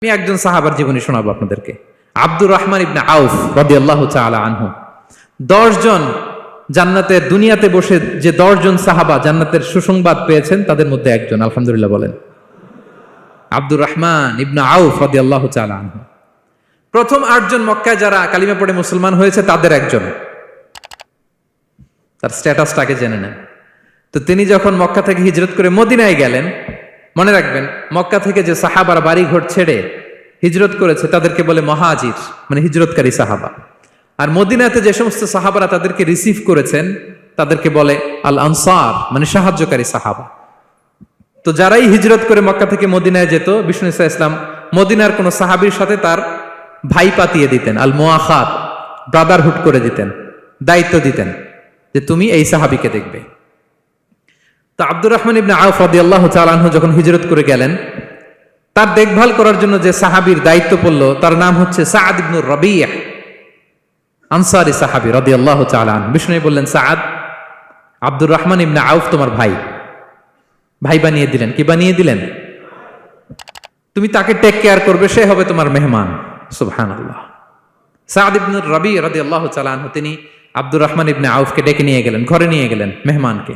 আমি একজন সাহাবার জীবনী শোনাবো আপনাদেরকে। আব্দুর রহমান ইবনে আউফ রাদিয়াল্লাহু তাআলা আনহু। 10 জন জান্নাতের দুনিয়াতে বসে যে 10 জন সাহাবা জান্নাতের সুসংবাদ পেয়েছেন তাদের মধ্যে একজন, আলহামদুলিল্লাহ বলেন। আব্দুর রহমান ইবনে আউফ রাদিয়াল্লাহু তাআলা আনহু প্রথম 8 জন মক্কায় যারা কালিমা পড়ে মুসলমান হয়েছে তাদের একজন। তার স্ট্যাটাসটাকে জেনে নেন। তো তিনি যখন মক্কা থেকে হিজরত করে মদিনায় গেলেন, মনে রাখবেন মক্কা থেকে যে সাহাবারা বাড়ি ঘর ছেড়ে হিজরত করেছে তাদেরকে বলে মহাজির, মানে হিজরতকারী সাহাবা। আর মদিনাতে যে সমস্ত সাহাবারা তাদেরকে রিসিভ করেছেন তাদেরকে বলে আল আনসার, মানে সাহায্যকারী সাহাবা। তো যারাই হিজরত করে মক্কা থেকে মদিনায় যেত, বিষ্ণু ইসলাম মদিনার কোন সাহাবীর সাথে তার ভাই পাতিয়ে দিতেন, আল মুআখাত, ব্রাদারহুড করে দিতেন, দায়িত্ব দিতেন যে তুমি এই সাহাবীকে দেখবে। তো আব্দুর রহমান ইবনে আউফ রাদিয়াল্লাহু তাআলা আনহু যখন হিজরত করে গেলেন, তার দেখভাল করার জন্য যে সাহাবীর দায়িত্ব পড়ল তার নাম হচ্ছে সাআদ ইবনে রাবিয়া, আনসারী সাহাবী রাদিয়াল্লাহু তাআলা আনহু। বিষ্ণু বললেন, সাআদ, আব্দুর রহমান ইবনে আউফ তোমার ভাই, ভাই বানিয়ে দিলেন। কি বানিয়ে দিলেন? তুমি তাকে টেক কেয়ার করবে, সে হবে তোমার মেহমান। সুবহানাল্লাহ। সাআদ ইবনে রাবি রাদিয়াল্লাহু তাআলা আনহু তিনি আব্দুর রহমান ইবনে আউফকে ডেকে নিয়ে গেলেন, ঘরে নিয়ে গেলেন মেহমানকে,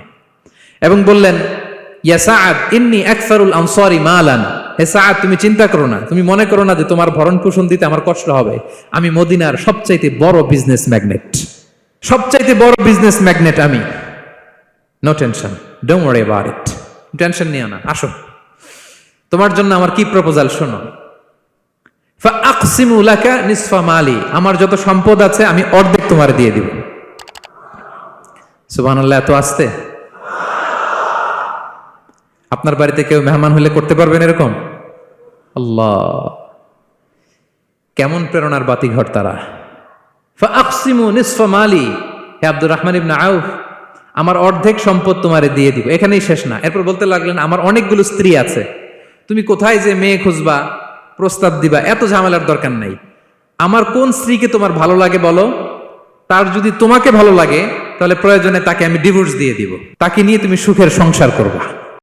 এবং বললেন, ইয়া সাআদ ইন্নী আকসারুল আনসারি মালান। হে সাআদ, তুমি চিন্তা করো না, তুমি মনে করো না যে তোমার ভরণ পোষণ দিতে আমার কষ্ট হবে। আমি মদিনার সবচাইতে বড় বিজনেস ম্যাগনেট, সবচাইতে বড় বিজনেস ম্যাগনেট আমি। No tension, don't worry about it. Tension নিও না, আসো, তোমার জন্য আমার কি প্রপোজাল শোনো। ফাআকসিমু লাকা নিসফা মালি, আমার যত সম্পদ আছে আমি অর্ধেক তোমার দিয়ে দিব। সুবহানাল্লাহ। এত আসতে আপনার বাড়িতে কেউ মেহমান হলে করতে পারবেন এরকম? আল্লাহ, কেমন প্রেরণার বাতিঘর তারা। ফাআকসিমু নিসফা মালি, হে আব্দুর রহমান ইবনে আউফ, আমার অর্ধেক সম্পদ তোমারে দিয়ে দিব। এখানেই শেষ না, এরপর বলতে লাগলেন, আমার অনেকগুলো স্ত্রী আছে, তুমি কোথায় যে মেয়ে খুঁজবা, প্রস্তাব দিবা, এত ঝামেলার দরকার নাই। আমার কোন স্ত্রীকে তোমার ভালো লাগে বলো, তার যদি তোমাকে ভালো লাগে তাহলে প্রয়োজনে তাকে আমি ডিভোর্স দিয়ে দিব, তাকে নিয়ে তুমি সুখের সংসার করবা।